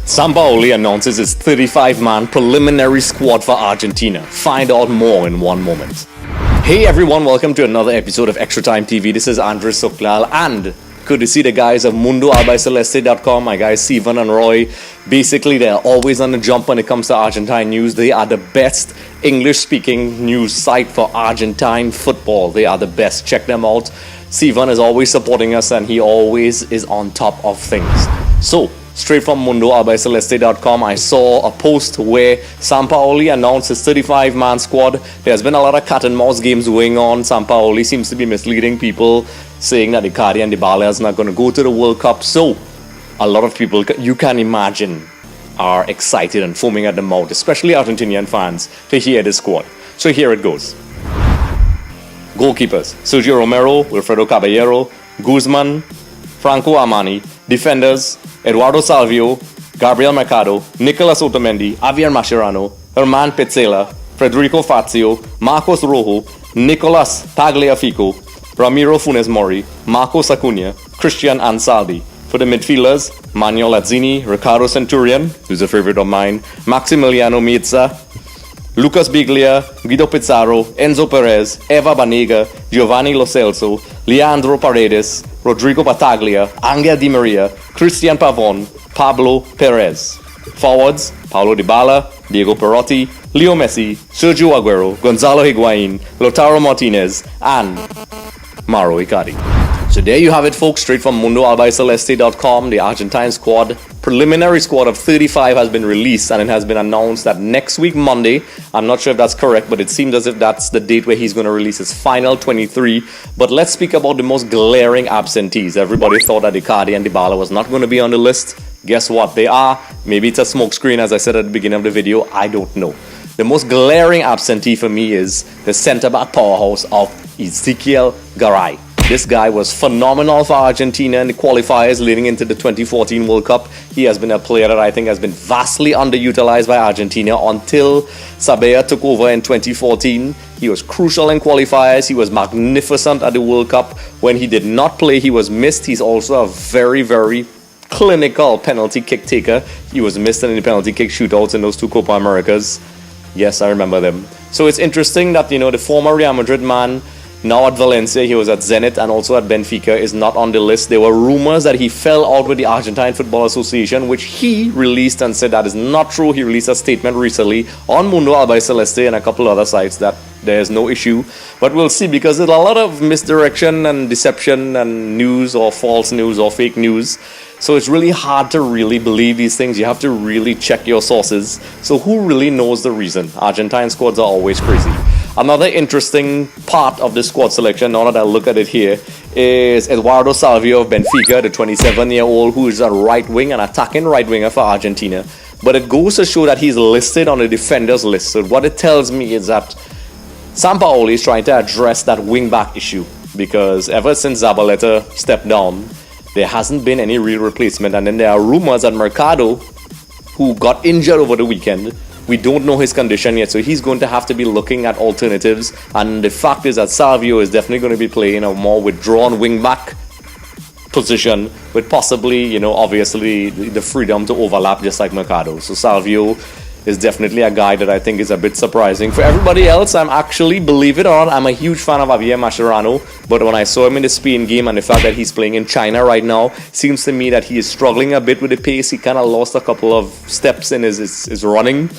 Sampaoli announces its 35-man preliminary squad for Argentina. Find out more in one moment. Hey everyone, welcome to another episode of Extra Time TV. This is Andres Soklal and courtesy the guys of MundoAlbiceleste.com, my guys Steven and Roy. Basically, they're always on the jump when it comes to Argentine news. They are the best English-speaking news site for Argentine football. They are the best. Check them out. Steven is always supporting us and he always is on top of things. So, straight from MundoAlbiceleste.com, I saw a post where Sampaoli announced his 35-man squad. There's been a lot of cat and mouse games going on. Sampaoli seems to be misleading people, saying that ICARDI and DYBALA is not going to go to the World Cup. So, a lot of people, you can imagine, are excited and foaming at the mouth, especially Argentinian fans, to hear this squad. So here it goes. Goalkeepers: Sergio Romero, Wilfredo Caballero, Guzman, Franco Armani. Defenders: Eduardo Salvio, Gabriel Mercado, Nicolas Otamendi, Javier Mascherano, Herman Petzela, Federico Fazio, Marcos Rojo, Nicolas Tagliafico, Ramiro Funes Mori, Marcos Acuna, Christian Ansaldi. For the midfielders: Manuel Lazzini, Ricardo Centurion, who's a favorite of mine, Maximiliano Mieza, Lucas Biglia, Guido Pizarro, Enzo Perez, Eva Banega, Giovanni Lo Celso, Leandro Paredes, Rodrigo Battaglia, Angel Di Maria, Christian Pavon, Pablo Perez. Forwards: Paulo Dybala, Diego Perotti, Leo Messi, Sergio Aguero, Gonzalo Higuain, Lautaro Martinez, and Mauro Icardi. So there you have it, folks, straight from MundoAlbiceleste.com. The Argentine squad, preliminary squad of 35 has been released, and it has been announced that next week, Monday, I'm not sure if that's correct, but it seems as if that's the date where he's going to release his final 23. But let's speak about the most glaring absentees. Everybody thought that ICARDI and DYBALA was not going to be on the list. Guess what? They are. Maybe it's a smokescreen, as I said at the beginning of the video. I don't know. The most glaring absentee for me is the centre-back powerhouse of Ezequiel Garay. This guy was phenomenal for Argentina in the qualifiers leading into the 2014 World Cup. He has been a player that I think has been vastly underutilized by Argentina until Sabella took over in 2014. He was crucial in qualifiers. He was magnificent at the World Cup. When he did not play, he was missed. He's also a very, very clinical penalty kick taker. He was missed in the penalty kick shootouts in those two Copa Americas. Yes, I remember them. So it's interesting that, the former Real Madrid man, now at Valencia, he was at Zenit and also at Benfica, is not on the list. There were rumors that he fell out with the Argentine Football Association, which he released and said that is not true. He released a statement recently on Mundo Albiceleste and a couple other sites that there is no issue. But we'll see, because there's a lot of misdirection and deception and news or false news or fake news. So it's really hard to really believe these things. You have to really check your sources. So who really knows the reason? Argentine squads are always crazy. Another interesting part of the squad selection, now that I look at it here, is Eduardo Salvio of Benfica, the 27-year-old who is a right wing, an attacking right winger for Argentina. But it goes to show that he's listed on the defenders list. So what it tells me is that Sampaoli is trying to address that wing-back issue, because ever since Zabaleta stepped down, there hasn't been any real replacement. And then there are rumors that Mercado, who got injured over the weekend, we don't know his condition yet, so he's going to have to be looking at alternatives. And the fact is that Salvio is definitely going to be playing a more withdrawn wing-back position with possibly, obviously the freedom to overlap just like Mercado. So Salvio is definitely a guy that I think is a bit surprising. For everybody else, I'm actually, believe it or not, I'm a huge fan of Javier Mascherano, but when I saw him in the Spain game and the fact that he's playing in China right now, seems to me that he is struggling a bit with the pace. He kind of lost a couple of steps in his running,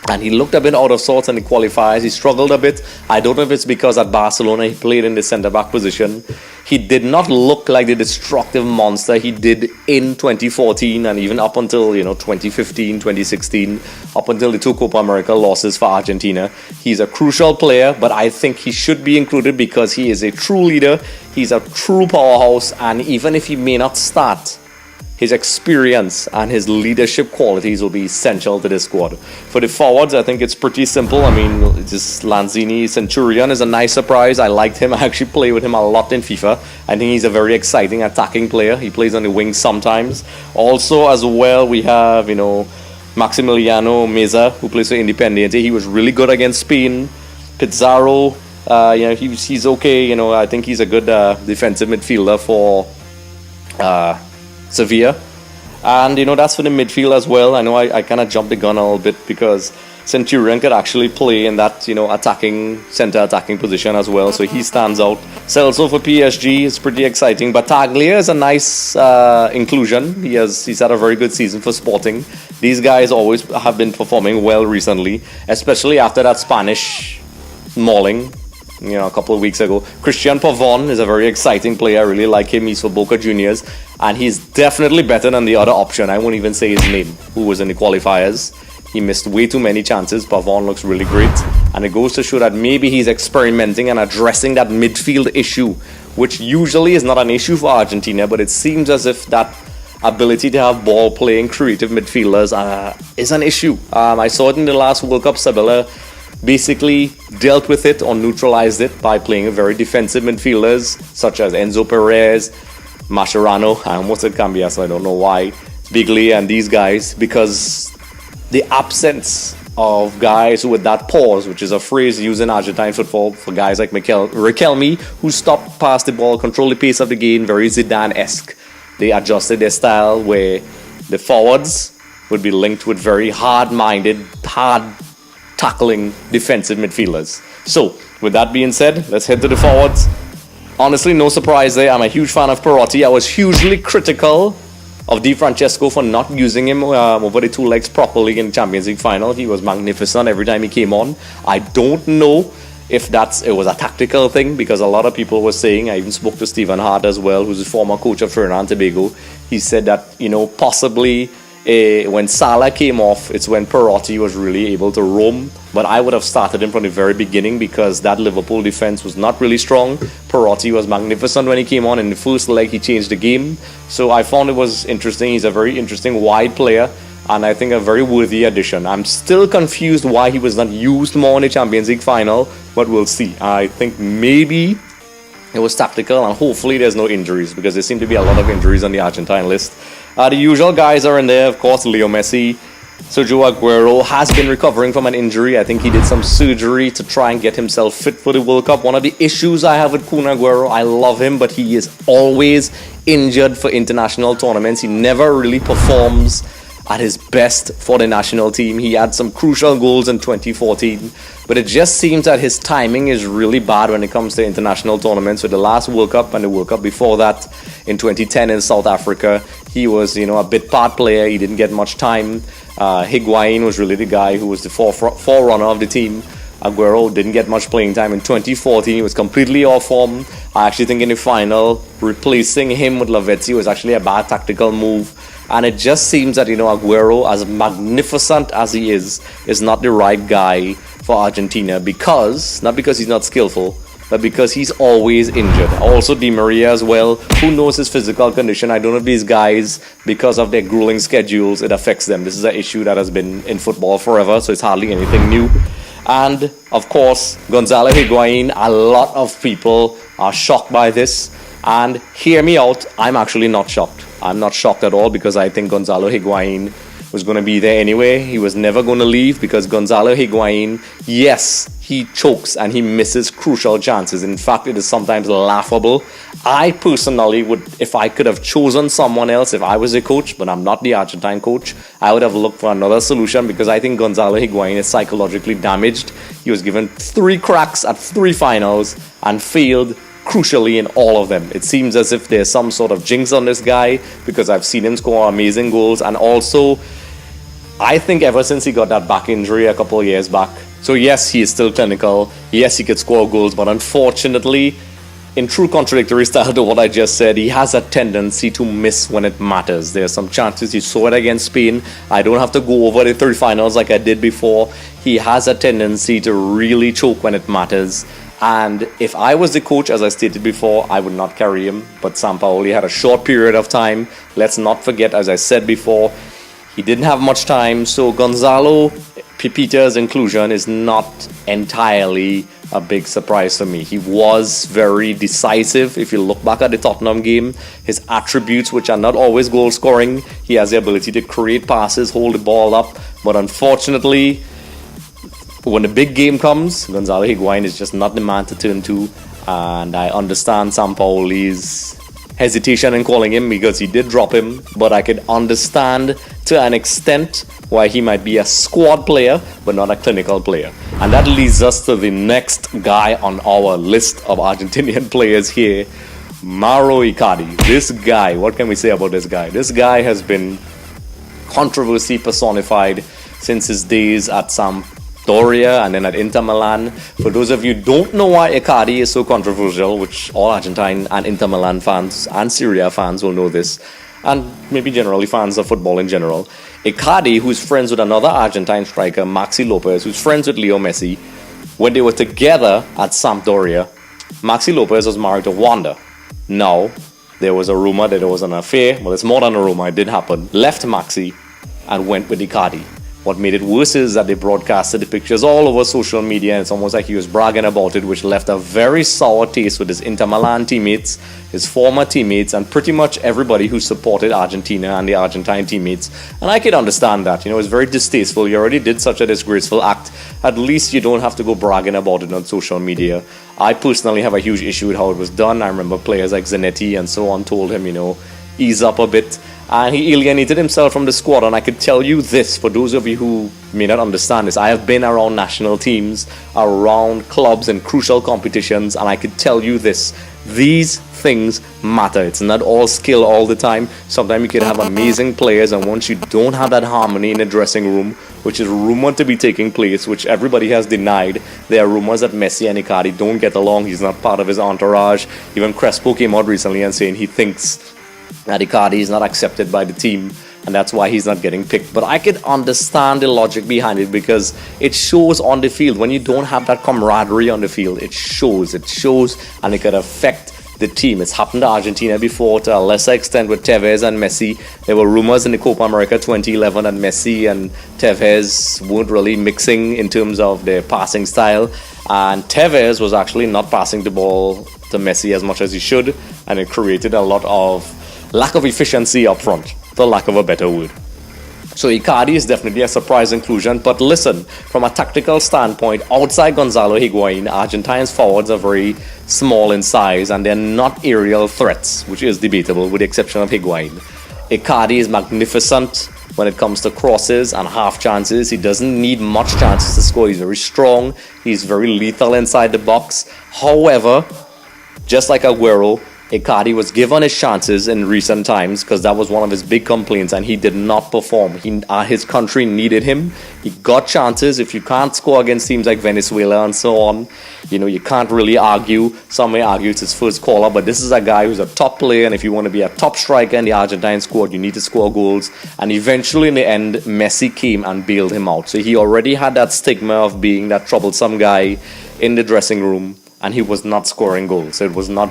and he looked a bit out of sorts in the qualifiers. He struggled a bit. I don't know if it's because at Barcelona he played in the centre-back position. He did not look like the destructive monster he did in 2014 and even up until 2015, 2016, up until the two Copa America losses for Argentina. He's a crucial player, but I think he should be included because he is a true leader. He's a true powerhouse, and even if he may not start, his experience and his leadership qualities will be essential to this squad. For the forwards, I think it's pretty simple. I mean, just Lanzini Centurion is a nice surprise. I liked him. I actually play with him a lot in FIFA. I think he's a very exciting attacking player. He plays on the wing sometimes. Also, as well, we have, Maximiliano Mieza, who plays for Independiente. He was really good against Spain. Pizarro, he's okay. I think he's a good defensive midfielder for Sevilla. And, that's for the midfield as well. I know I kind of jumped the gun a little bit because Centurion could actually play in that, center attacking position as well. So he stands out. Celso for PSG is pretty exciting. Battaglia is a nice inclusion. He's had a very good season for Sporting. These guys always have been performing well recently, especially after that Spanish mauling, a couple of weeks ago. Christian Pavon is a very exciting player. I really like him. He's for Boca Juniors. And he's definitely better than the other option. I won't even say his name, who was in the qualifiers. He missed way too many chances. Pavon looks really great. And it goes to show that maybe he's experimenting and addressing that midfield issue, which usually is not an issue for Argentina, but it seems as if that ability to have ball-playing, creative midfielders is an issue. I saw it in the last World Cup. Sabella basically dealt with it or neutralized it by playing very defensive midfielders such as Enzo Perez, Mascherano. I almost said Cambiaso, I don't know why. Biglia and these guys, because the absence of guys with that pause, which is a phrase used in Argentine football for guys like Riquelme, who stopped past the ball, control the pace of the game, very Zidane-esque. They adjusted their style where the forwards would be linked with very hard-minded, hard-tackling defensive midfielders. So, with that being said, let's head to the forwards. Honestly, no surprise there. I'm a huge fan of Perotti. I was hugely critical of Di Francesco for not using him over the two legs properly in the Champions League final. He was magnificent every time he came on. I don't know if it was a tactical thing, because a lot of people were saying, I even spoke to Stephen Hart as well, who's the former coach of Trinidad and Tobago. He said that, possibly when Salah came off, it's when Perotti was really able to roam. But I would have started him from the very beginning because that Liverpool defense was not really strong. Perotti was magnificent when he came on. In the first leg, he changed the game. So I found it was interesting. He's a very interesting wide player, and I think a very worthy addition. I'm still confused why he was not used more in the Champions League final, but we'll see. I think maybe it was tactical, and hopefully there's no injuries, because there seem to be a lot of injuries on the Argentine list. The usual guys are in there, of course. Leo Messi. Sergio Aguero has been recovering from an injury. I think he did some surgery to try and get himself fit for the World Cup. One of the issues I have with Kun Aguero, I love him, but he is always injured for international tournaments. He never really performs at his best for the national team. He had some crucial goals in 2014, but it just seems that his timing is really bad when it comes to international tournaments. With the last World Cup and the World Cup before that in 2010 in South Africa, he was, a bit part player. He didn't get much time. Higuain was really the guy who was the forerunner of the team. Aguero didn't get much playing time in 2014. He was completely off form. I actually think in the final, replacing him with Lavezzi was actually a bad tactical move. And it just seems that, Aguero, as magnificent as he is not the right guy for Argentina, not because he's not skillful, but because he's always injured. Also Di Maria as well. Who knows his physical condition? I don't know if these guys, because of their grueling schedules, it affects them. This is an issue that has been in football forever, so it's hardly anything new. And, of course, Gonzalo Higuain. A lot of people are shocked by this. And hear me out, I'm actually not shocked. I'm not shocked at all, because I think Gonzalo Higuain was going to be there anyway. He was never going to leave, because Gonzalo Higuain, yes, he chokes and he misses crucial chances. In fact, it is sometimes laughable. I personally would, if I could have chosen someone else, if I was a coach, but I'm not the Argentine coach, I would have looked for another solution, because I think Gonzalo Higuain is psychologically damaged. He was given 3 cracks at 3 finals and failed crucially in all of them. It seems as if there's some sort of jinx on this guy, because I've seen him score amazing goals, and also I think ever since he got that back injury a couple of years back, so yes, he is still clinical, yes, he could score goals, but unfortunately, in true contradictory style to what I just said, he has a tendency to miss when it matters. There are some chances. You saw it against Spain. I don't have to go over the 3 finals like I did before. He has a tendency to really choke when it matters. And if I was the coach, as I stated before, I would not carry him. But Sampaoli had a short period of time. Let's not forget, as I said before, he didn't have much time. So Gonzalo Pipita's inclusion is not entirely a big surprise for me. He was very decisive. If you look back at the Tottenham game, his attributes, which are not always goal scoring, he has the ability to create passes, hold the ball up. But unfortunately, when the big game comes, Gonzalo Higuain is just not the man to turn to. And I understand Sampaoli's hesitation in calling him because he did drop him, but I could understand to an extent why he might be a squad player but not a clinical player. And that leads us to the next guy on our list of Argentinian players here, Mauro Icardi. This guy, what can we say about this guy? This guy has been controversy personified since his days at Sampdoria and then at Inter Milan. For those of you who don't know why Icardi is so controversial, which all Argentine and Inter Milan fans and Serie A fans will know this, and maybe generally fans of football in general, Icardi, who's friends with another Argentine striker, Maxi Lopez, who's friends with Leo Messi, when they were together at Sampdoria, Maxi Lopez was married to Wanda. Now, there was a rumor that there was an affair. Well, it's more than a rumor, it did happen. Left Maxi and went with Icardi. What made it worse is that they broadcasted the pictures all over social media, and it's almost like he was bragging about it, which left a very sour taste with his Inter Milan teammates, his former teammates, and pretty much everybody who supported Argentina and the Argentine teammates. And I can understand that. It's very distasteful. You already did such a disgraceful act. At least you don't have to go bragging about it on social media. I personally have a huge issue with how it was done. I remember players like Zanetti and so on told him, ease up a bit. And he alienated himself from the squad. And I could tell you this, for those of you who may not understand this, I have been around national teams, around clubs and crucial competitions, and I could tell you this, these things matter. It's not all skill all the time. Sometimes you could have amazing players, and once you don't have that harmony in the dressing room, which is rumored to be taking place, which everybody has denied, there are rumors that Messi and Icardi don't get along. He's not part of his entourage. Even Crespo came out recently and saying he thinks that Icardi is not accepted by the team, and that's why he's not getting picked. But I could understand the logic behind it, because it shows on the field. When you don't have that camaraderie on the field, it shows, and it could affect the team. It's happened to Argentina before to a lesser extent with Tevez and Messi. There were rumors in the Copa America 2011 that Messi and Tevez weren't really mixing in terms of their passing style, and Tevez was actually not passing the ball to Messi as much as he should, and it created a lot of lack of efficiency up front, for lack of a better word. So Icardi is definitely a surprise inclusion, but listen, from a tactical standpoint, outside Gonzalo Higuain, Argentines forwards are very small in size and they're not aerial threats, which is debatable with the exception of Higuain. Icardi is magnificent when it comes to crosses and half chances. He doesn't need much chances to score. He's very strong, he's very lethal inside the box. However, just like Aguero, Icardi was given his chances in recent times, because that was one of his big complaints, and he did not perform. His country needed him. He got chances. If you can't score against teams like Venezuela and so on, you can't really argue. Some may argue it's his first call-up, but this is a guy who's a top player, and if you want to be a top striker in the Argentine squad, you need to score goals. And eventually, in the end, Messi came and bailed him out. So he already had that stigma of being that troublesome guy in the dressing room, and he was not scoring goals. So it was not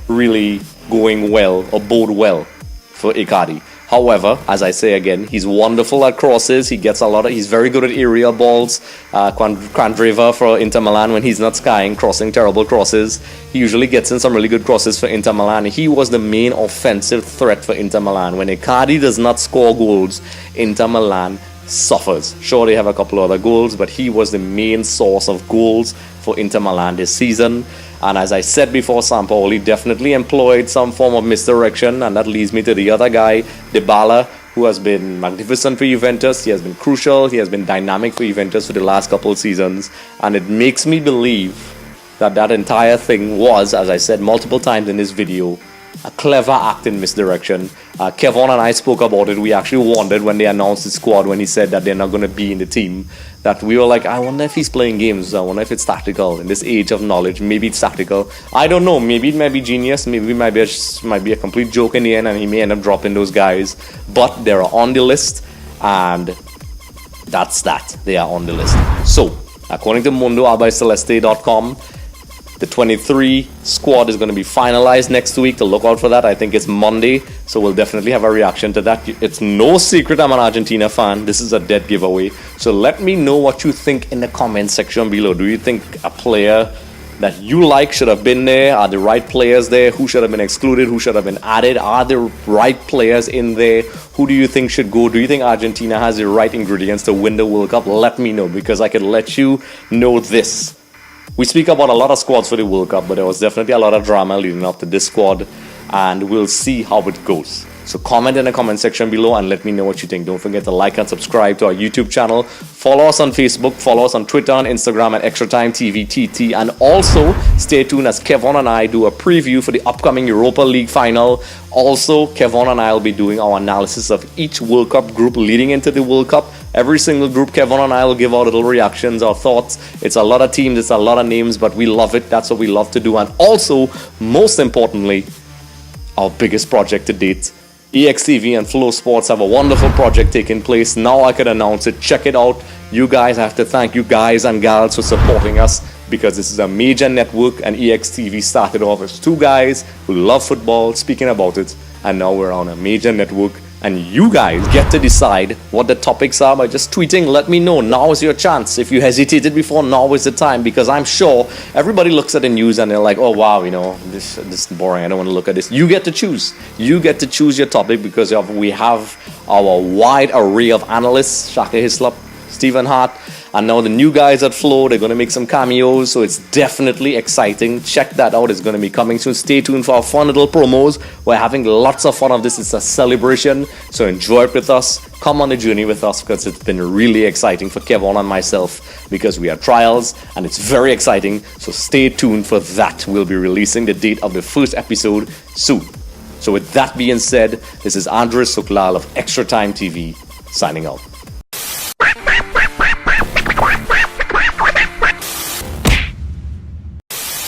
really going well or bode well for Icardi. However, as I say again, he's wonderful at crosses. He's very good at aerial balls. Candreva for Inter Milan, when he's not skying, crossing terrible crosses, he usually gets in some really good crosses for Inter Milan. He was the main offensive threat for Inter Milan. When Icardi does not score goals, Inter Milan suffers. Sure, they have a couple other goals, but he was the main source of goals for Inter Milan this season. And as I said before, Sampaoli definitely employed some form of misdirection, and that leads me to the other guy, Dybala, who has been magnificent for Juventus. He has been crucial, he has been dynamic for Juventus for the last couple of seasons, and it makes me believe that that entire thing was, as I said multiple times in this video, a clever act in misdirection. Kevon and I spoke about it. We actually wondered when they announced the squad, when he said that they're not going to be in the team, that we were like, I wonder if he's playing games. I wonder if it's tactical. In this age of knowledge, maybe it's tactical. I don't know. Maybe it might be genius. Maybe it might be a complete joke in the end, and he may end up dropping those guys. But they're on the list, and that's that. They are on the list. So, according to MundoAlbiceleste.com, the 23 squad is going to be finalized next week. To look out for that. I think it's Monday, so we'll definitely have a reaction to that. It's no secret I'm an Argentina fan. This is a dead giveaway. So let me know what you think in the comment section below. Do you think a player that you like should have been there? Are the right players there? Who should have been excluded? Who should have been added? Are the right players in there? Who do you think should go? Do you think Argentina has the right ingredients to win the World Cup? Let me know, because I can let you know this. We speak about a lot of squads for the World Cup, but there was definitely a lot of drama leading up to this squad. and we'll see how it goes. So comment in the comment section below and let me know what you think. Don't forget to like and subscribe to our YouTube channel. Follow us on Facebook, follow us on Twitter and Instagram at Extra Time TV TT, and also stay tuned as Kevon and I do a preview for the upcoming Europa League final. Also, Kevon and I will be doing our analysis of each World Cup group leading into the World Cup. Every single group, Kevon and I will give our little reactions, our thoughts. It's a lot of teams, it's a lot of names, but we love it. That's what we love to do. And also, most importantly, our biggest project to date, EXTV and Flow Sports have a wonderful project taking place. Now I can announce it. Check it out. You guys, I have to thank you guys and gals for supporting us, because this is a major network, and EXTV started off as two guys who love football speaking about it, and now we're on a major network. And you guys get to decide what the topics are by just tweeting. Let me know. Now is your chance. If you hesitated before, now is the time, because I'm sure everybody looks at the news and they're like, oh wow, this is boring. I don't want to look at this. You get to choose. You get to choose your topic, because we have our wide array of analysts: Shaka Hislop, Stephen Hart, and now the new guys at Flow. They're going to make some cameos, so it's definitely exciting. Check that out. It's going to be coming soon. Stay tuned for our fun little promos. We're having lots of fun of this. It's a celebration, so enjoy it with us. Come on the journey with us, because it's been really exciting for Kevon and myself, because we are trials and it's very exciting. So stay tuned for that. We'll be releasing the date of the first episode soon. So with that being said, this is Andres Suklal of Extra Time TV signing out.